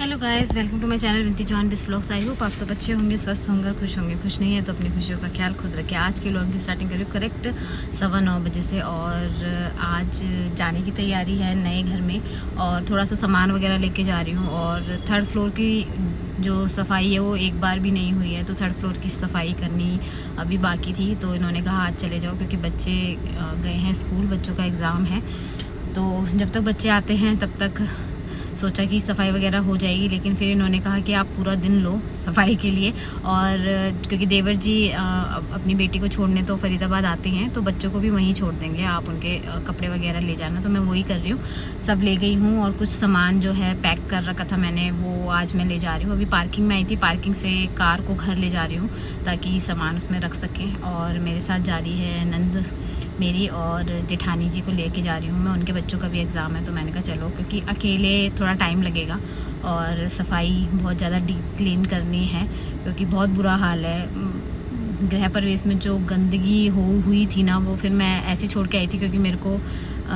Hello guys, welcome to my channel Vinti John बिस vlogs. I hope आप सब अच्छे होंगे, स्वस्थ होंगे, खुश होंगे। खुश नहीं है तो अपनी खुशियों का ख्याल खुद रखें। आज के व्लॉग की स्टार्टिंग करी करेक्ट 9:15 बजे से और आज जाने की तैयारी है नए घर में और थोड़ा सा सामान वगैरह लेके जा रही हूँ। और थर्ड फ्लोर की जो सफाई है वो एक बार भी नहीं हुई है, तो थर्ड फ्लोर की सफाई करनी अभी बाकी थी। तो इन्होंने कहा आज चले जाओ क्योंकि बच्चे गए हैं स्कूल, बच्चों का एग्ज़ाम है। तो जब तक बच्चे आते हैं तब तक सोचा कि सफाई वगैरह हो जाएगी, लेकिन फिर इन्होंने कहा कि आप पूरा दिन लो सफाई के लिए। और क्योंकि देवर जी अपनी बेटी को छोड़ने तो फरीदाबाद आते हैं, तो बच्चों को भी वहीं छोड़ देंगे, आप उनके कपड़े वगैरह ले जाना। तो मैं वही कर रही हूँ, सब ले गई हूँ। और कुछ सामान जो है पैक कर रखा था मैंने, वो आज मैं ले जा रही हूँ। अभी पार्किंग में आई थी, पार्किंग से कार को घर ले जा रही हूँ ताकि सामान उसमें रख सकें। और मेरे साथ जा रही है नंद मेरी, और जेठानी जी को लेके जा रही हूँ मैं। उनके बच्चों का भी एग्ज़ाम है, तो मैंने कहा चलो, क्योंकि अकेले थोड़ा टाइम लगेगा और सफाई बहुत ज़्यादा डीप क्लीन करनी है क्योंकि बहुत बुरा हाल है। गृह प्रवेश में जो गंदगी हुई थी ना, वो फिर मैं ऐसे छोड़ के आई थी क्योंकि मेरे को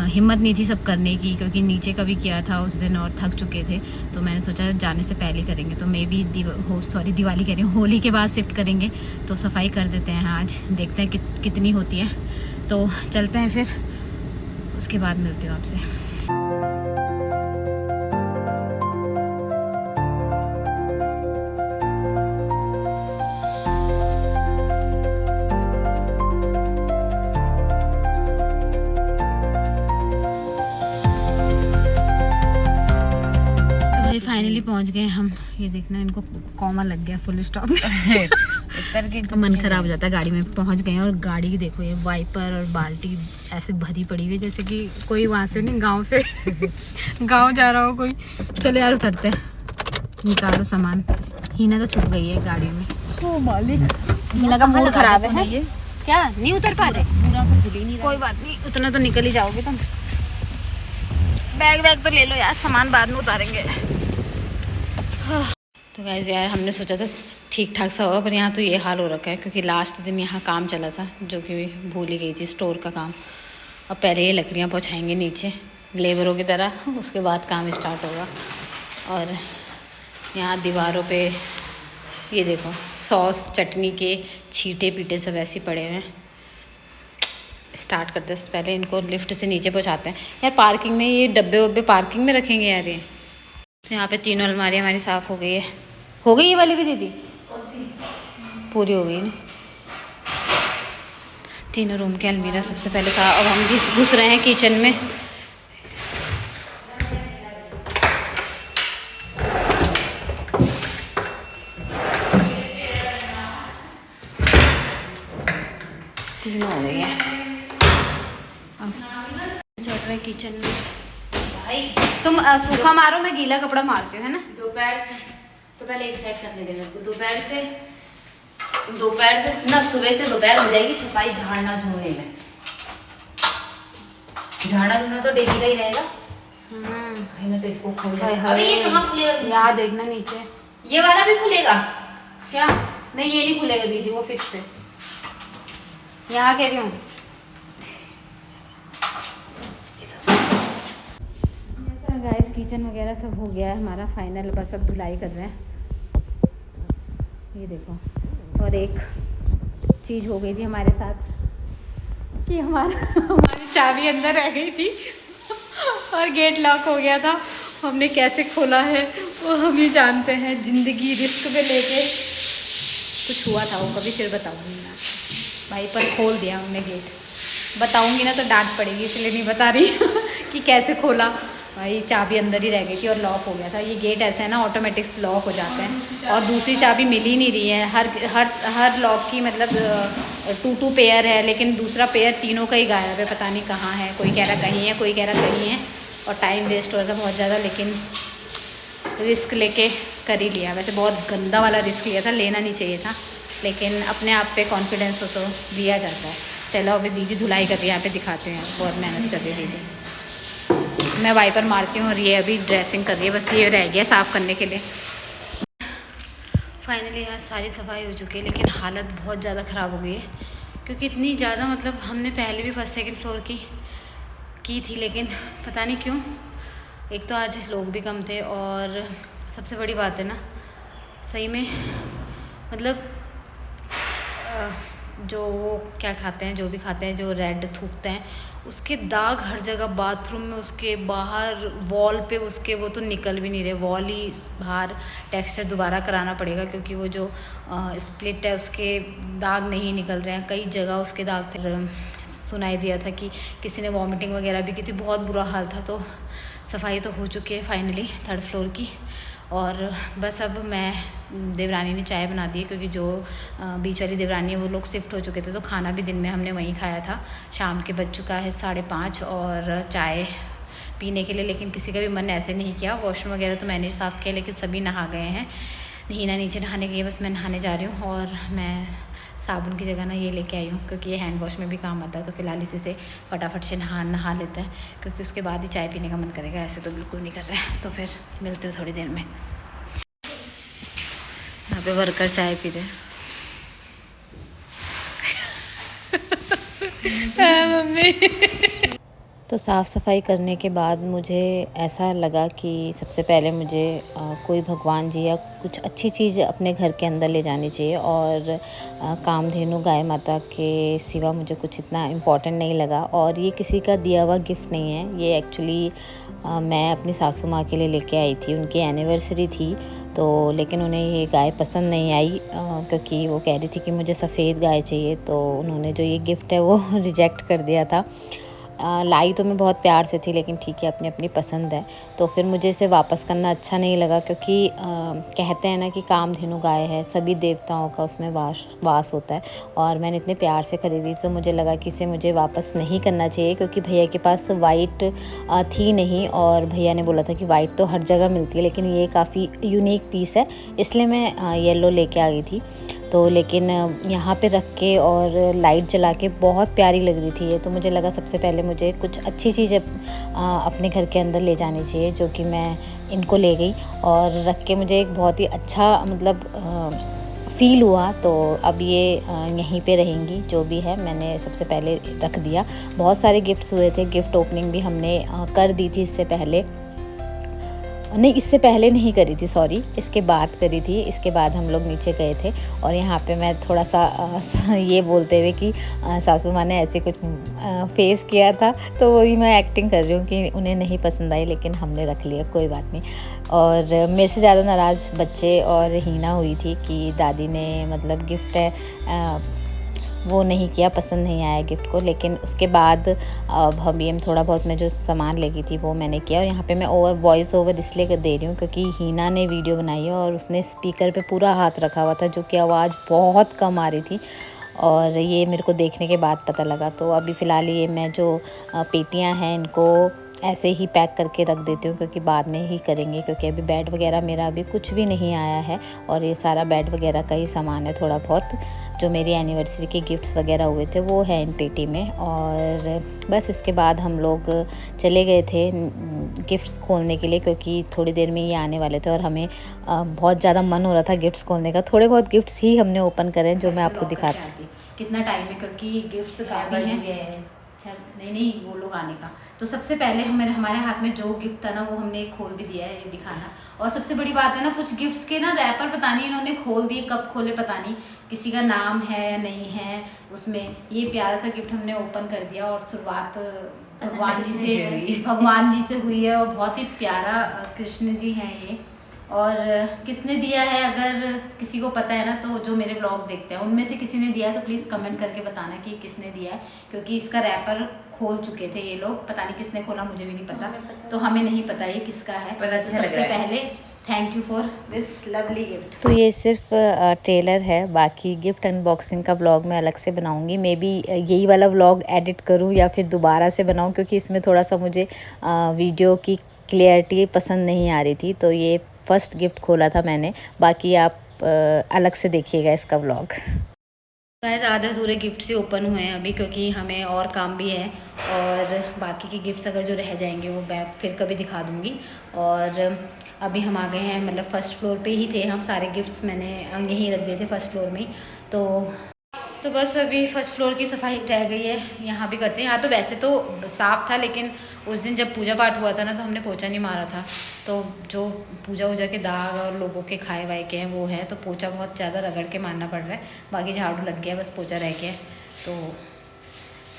हिम्मत नहीं थी सब करने की, क्योंकि नीचे का भी किया था उस दिन और थक चुके थे। तो मैंने सोचा जाने से पहले करेंगे। तो मैं भी दिवाली कह रही हूँ, होली के बाद शिफ्ट करेंगे, तो सफाई कर देते हैं आज। देखते हैं कितनी होती है। तो चलते हैं, फिर उसके बाद मिलती हूँ आपसे। फाइनली पहुंच गए हम। ये देखना, इनको कॉमा लग गया फुल स्टॉप उतर के तो मन खराब हो जाता है। गाड़ी में पहुंच गए हैं और गाड़ी की देखो, ये वाइपर और बाल्टी ऐसे भरी पड़ी हुई है जैसे कि कोई वहां से नहीं, गांव से गांव जा रहा हो कोई। चलो यार उतरते हैं, निकालो सामान। हीना तो छुप गई है गाड़ी में। ओ मालिक, हीना का मूड खराब है ये क्या? नहीं उतर पा रहे? पूरा तो खुल ही नहीं रहा। कोई बात नहीं, उतना तो निकल ही जाओगे तुम। बैग तो ले लो यार, सामान बाद में उतारेंगे। तो गाइस यार, हमने सोचा था ठीक ठाक सा होगा, पर यहाँ तो ये हाल हो रखा है क्योंकि लास्ट दिन यहाँ काम चला था, जो कि भूल ही गई थी, स्टोर का काम। अब पहले ये लकड़ियाँ पहुँचाएंगे नीचे लेबरों की तरह, उसके बाद काम स्टार्ट होगा। और यहाँ दीवारों पे ये देखो, सॉस चटनी के छींटे पीटे सब ऐसे पड़े हुए हैं। स्टार्ट करते हैं, पहले इनको लिफ्ट से नीचे पहुँचाते हैं। यार पार्किंग में ये डब्बे वब्बे पार्किंग में रखेंगे यार। ये यहाँ पे तीनों अलमारी हमारी साफ़ हो गई है। हो गई ये वाली भी दीदी? पूरी हो गई ना तीनों रूम के अलमीरा सबसे पहले साफ। अब हम भी घुस रहे हैं किचन में। तीनों हो गई है। अब चल रहे किचन में। भाई तुम सूखा मारो, मैं गीला कपड़ा मारती हूँ, है ना? दोपहर से तो पहले एक सेट करने दे मेरे को। दोपहर से ना, सुबह से दोपहर हो जाएगी सफाई झाड़ना झूलने में। झाड़ना झूलना तो डेली का ही रहेगा। मैं तो इसको खोल अभी ये कहाँ खुलेगा? यहाँ देखना नीचे, ये वाला भी खुलेगा क्या? नहीं ये नहीं खुलेगा दीदी, वो फिक्स है। यहाँ कह रही हूँ। गाइस किचन वगैरह सब हो गया है हमारा फाइनल, बस अब धुलाई कर रहे हैं। ये देखो, और एक चीज़ हो गई थी हमारे साथ कि हमारी चाबी अंदर रह गई थी और गेट लॉक हो गया था। हमने कैसे खोला है वो हम ही जानते हैं। ज़िंदगी रिस्क पे लेके कुछ हुआ था, वो कभी फिर बताऊंगी मैं आपको। भाई पर खोल दिया हमने गेट, बताऊंगी ना तो डांट पड़ेगी, इसलिए नहीं बता रही कि कैसे खोला। भाई चाबी अंदर ही रह गई थी और लॉक हो गया था। ये गेट ऐसे है ना, ऑटोमेटिक लॉक हो जाते हैं। और दूसरी चाबी मिल ही नहीं रही है। हर लॉक की मतलब 2 पेयर है, लेकिन दूसरा पेयर तीनों का ही गायब है, पता नहीं कहाँ है। कोई कह रहा कहीं है, कोई कह रहा कहीं है, और टाइम वेस्ट हो रहा था बहुत ज़्यादा। लेकिन रिस्क लेके कर ही लिया। वैसे बहुत गंदा वाला रिस्क लिया था, लेना नहीं चाहिए था, लेकिन अपने आप पे कॉन्फिडेंस हो तो लिया जाता है। चलो अभी दीदी धुलाई कर रही है, यहाँ पे दिखाते हैं। बहुत मेहनत कर रही है दीदी। मैं वाइपर मारती हूँ और ये अभी ड्रेसिंग कर रही है, बस ये रह गया साफ़ करने के लिए। फाइनली यहाँ सारी सफाई हो चुकी है, लेकिन हालत बहुत ज़्यादा ख़राब हो गई है क्योंकि इतनी ज़्यादा, मतलब हमने पहले भी फर्स्ट सेकंड फ्लोर की थी, लेकिन पता नहीं क्यों, एक तो आज लोग भी कम थे और सबसे बड़ी बात है ना, सही में मतलब जो वो क्या खाते हैं, जो भी खाते हैं, जो रेड थूकते हैं, उसके दाग हर जगह, बाथरूम में, उसके बाहर वॉल पे उसके, वो तो निकल भी नहीं रहे, वॉल ही बाहर टेक्सचर दोबारा कराना पड़ेगा क्योंकि वो जो स्प्लिट है उसके दाग नहीं निकल रहे हैं, कई जगह उसके दाग थे। सुनाई दिया था कि किसी ने वॉमिटिंग वगैरह भी की थी, बहुत बुरा हाल था। तो सफाई तो हो चुकी है फाइनली 3rd फ्लोर की, और बस अब मैं, देवरानी ने चाय बना दी है क्योंकि जो बीच वाली देवरानी है वो लोग शिफ्ट हो चुके थे, तो खाना भी दिन में हमने वहीं खाया था। शाम के बज चुका है 5:30 और चाय पीने के लिए, लेकिन किसी का भी मन ऐसे नहीं किया। वॉशरूम वगैरह तो मैंने साफ़ किया, लेकिन सभी नहा गए हैं। हीना नीचे नहाने गई है, बस मैं नहाने जा रही हूँ। और मैं साबुन की जगह ना ये लेके आई हूँ क्योंकि ये हैंड वॉश में भी काम आता है। तो फ़िलहाल इसी से फटाफट से नहा लेते हैं क्योंकि उसके बाद ही चाय पीने का मन करेगा, ऐसे तो बिल्कुल नहीं कर रहा है। तो फिर मिलती हूँ थोड़ी देर में। यहाँ पे वर्कर चाय पी रहे हैं। मम्मी तो साफ़ सफाई करने के बाद मुझे ऐसा लगा कि सबसे पहले मुझे कोई भगवान जी या कुछ अच्छी चीज़ अपने घर के अंदर ले जानी चाहिए, और कामधेनु गाय माता के सिवा मुझे कुछ इतना इम्पोर्टेंट नहीं लगा। और ये किसी का दिया हुआ गिफ्ट नहीं है, ये एक्चुअली मैं अपनी सासू माँ के लिए लेके आई थी, उनकी एनिवर्सरी थी। तो लेकिन उन्हें ये गाय पसंद नहीं आई क्योंकि वो कह रही थी कि मुझे सफ़ेद गाय चाहिए, तो उन्होंने जो ये गिफ्ट है वो रिजेक्ट कर दिया था। लाई तो मैं बहुत प्यार से थी, लेकिन ठीक है, अपनी अपनी पसंद है। तो फिर मुझे इसे वापस करना अच्छा नहीं लगा क्योंकि कहते हैं ना कि कामधेनु गाय है, सभी देवताओं का उसमें वास होता है, और मैंने इतने प्यार से खरीदी, तो मुझे लगा कि इसे मुझे वापस नहीं करना चाहिए क्योंकि भैया के पास वाइट थी नहीं, और भैया ने बोला था कि वाइट तो हर जगह मिलती है, लेकिन ये काफ़ी यूनिक पीस है, इसलिए मैं येलो लेके आ गई थी। तो लेकिन यहाँ पे रख के और लाइट जला के बहुत प्यारी लग रही थी ये, तो मुझे लगा सबसे पहले मुझे कुछ अच्छी चीज़ अपने घर के अंदर ले जानी चाहिए, जो कि मैं इनको ले गई और रख के मुझे एक बहुत ही अच्छा मतलब फ़ील हुआ। तो अब ये यहीं पे रहेंगी, जो भी है मैंने सबसे पहले रख दिया। बहुत सारे गिफ्ट्स हुए थे, गिफ्ट ओपनिंग भी हमने कर दी थी इससे पहले, नहीं इससे पहले नहीं करी थी, सॉरी, इसके बाद करी थी। इसके बाद हम लोग नीचे गए थे और यहाँ पे मैं थोड़ा सा ये बोलते हुए कि सासू माँ ने ऐसे कुछ फेस किया था, तो वही मैं एक्टिंग कर रही हूँ कि उन्हें नहीं पसंद आई, लेकिन हमने रख लिया, कोई बात नहीं। और मेरे से ज़्यादा नाराज़ बच्चे और हीना हुई थी कि दादी ने मतलब गिफ्ट है वो नहीं किया, पसंद नहीं आया गिफ्ट को। लेकिन उसके बाद अब हम थोड़ा बहुत मैं जो सामान लेगी थी वो मैंने किया। और यहाँ पे मैं वॉइस ओवर इसलिए दे रही हूँ क्योंकि हीना ने वीडियो बनाई है और उसने स्पीकर पे पूरा हाथ रखा हुआ था, जो कि आवाज़ बहुत कम आ रही थी, और ये मेरे को देखने के बाद पता लगा। तो अभी फ़िलहाल ये मैं जो पेटियाँ हैं इनको ऐसे ही पैक करके रख देती हूँ क्योंकि बाद में ही करेंगे, क्योंकि अभी बेड वगैरह मेरा अभी कुछ भी नहीं आया है, और ये सारा बेड वगैरह का ही सामान है। थोड़ा बहुत जो मेरी एनिवर्सरी के गिफ्ट्स वगैरह हुए थे वो है इन पेटी में। और बस इसके बाद हम लोग चले गए थे गिफ्ट्स खोलने के लिए, क्योंकि थोड़ी देर में ये आने वाले थे और हमें बहुत ज़्यादा मन हो रहा था गिफ्ट्स खोलने का। थोड़े बहुत गिफ्ट्स ही हमने ओपन करे जो मैं आपको दिखाती हूँ। कितना टाइम है क्योंकि गिफ्ट्स काफ़ी हैं। नहीं वो लोग आने का। तो सबसे पहले हमारे हाथ में जो गिफ्ट था ना वो हमने खोल भी दिया है, ये दिखाना। और सबसे बड़ी बात है ना, कुछ गिफ्ट्स के ना रैपर पता नहीं इन्होंने खोल दिए, कब खोले पता नहीं, किसी का नाम है या नहीं है उसमें। ये प्यारा सा गिफ्ट हमने ओपन कर दिया और शुरुआत भगवान जी से हुई है, और बहुत ही प्यारा कृष्ण जी हैं ये। और किसने दिया है, अगर किसी को पता है ना, तो जो मेरे ब्लॉग देखते हैं उनमें से किसी ने दिया है तो प्लीज़ कमेंट करके बताना कि किसने दिया है, क्योंकि इसका रैपर खोल चुके थे ये लोग, पता नहीं किसने खोला, मुझे भी नहीं पता, तो हमें नहीं पता ये किसका है। तो सबसे पहले thank you for this lovely gift. तो ये सिर्फ ट्रेलर है, बाकी गिफ्ट अनबॉक्सिंग का व्लॉग मैं अलग से बनाऊंगी। मे बी यही वाला व्लॉग एडिट करूं या फिर दोबारा से बनाऊं, क्योंकि इसमें थोड़ा सा मुझे वीडियो की क्लियरिटी पसंद नहीं आ रही थी। तो ये फर्स्ट गिफ्ट खोला था मैंने, बाकी आप अलग से देखिएगा इसका व्लॉग। गाइस आधे अधूरे गिफ्ट से ओपन हुए हैं अभी, क्योंकि हमें और काम भी है, और बाकी के गिफ्ट्स अगर जो रह जाएंगे वो मैं फिर कभी दिखा दूँगी। और अभी हम आ गए हैं, मतलब फर्स्ट फ्लोर पे ही थे हम, सारे गिफ्ट्स मैंने यहीं रख दिए थे फर्स्ट फ्लोर में ही। तो तो बस अभी फर्स्ट फ्लोर की सफाई रह गई है, यहाँ भी करते हैं। यहाँ तो वैसे तो साफ़ था, लेकिन उस दिन जब पूजा पाठ हुआ था ना तो हमने पोछा नहीं मारा था, तो जो पूजा वूजा के दाग और लोगों के खाए वाए के हैं वो है, तो पोछा बहुत ज़्यादा रगड़ के मारना पड़ रहा है। बाकी झाड़ू लग गया, बस पोछा रह गया। तो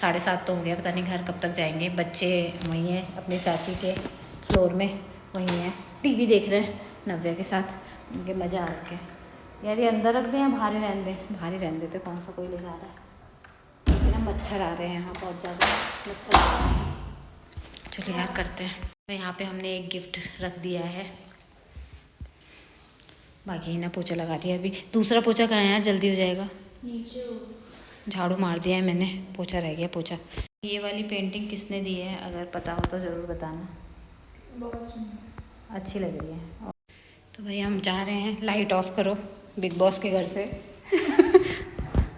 7:30 तो हो गया, पता नहीं घर कब तक जाएंगे। बच्चे वहीं हैं अपने चाची के फ्लोर में, वहीं हैं टीवी देख रहे हैं नव्या के साथ, उनके मज़ा आ रखे। यार ये अंदर रख दें या बाहर ही रहने दें? बाहर ही रहने देते, कौन सा कोई ले जा रहा है। लेकिन मच्छर आ रहे हैं यहाँ, बहुत ज़्यादा मच्छर आ रहे हैं। चलो यार करते हैं। तो यहाँ पे हमने एक गिफ्ट रख दिया है, बाकी ना पोछा लगा दिया। अभी दूसरा पोछा कहाँ है यार, जल्दी हो जाएगा। नीचे झाड़ू मार दिया है मैंने, पोछा रह गया पोछा। ये वाली पेंटिंग किसने दी है, अगर पता हो तो ज़रूर बताना, बहुत अच्छी लग रही है। तो भाई हम जा रहे हैं, लाइट ऑफ करो बिग बॉस के घर से।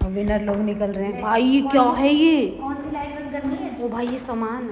विनर लोग निकल रहे हैं। भाई ये क्या है, ये कौन सी लाइट बंद करनी है? वो भाई ये सामान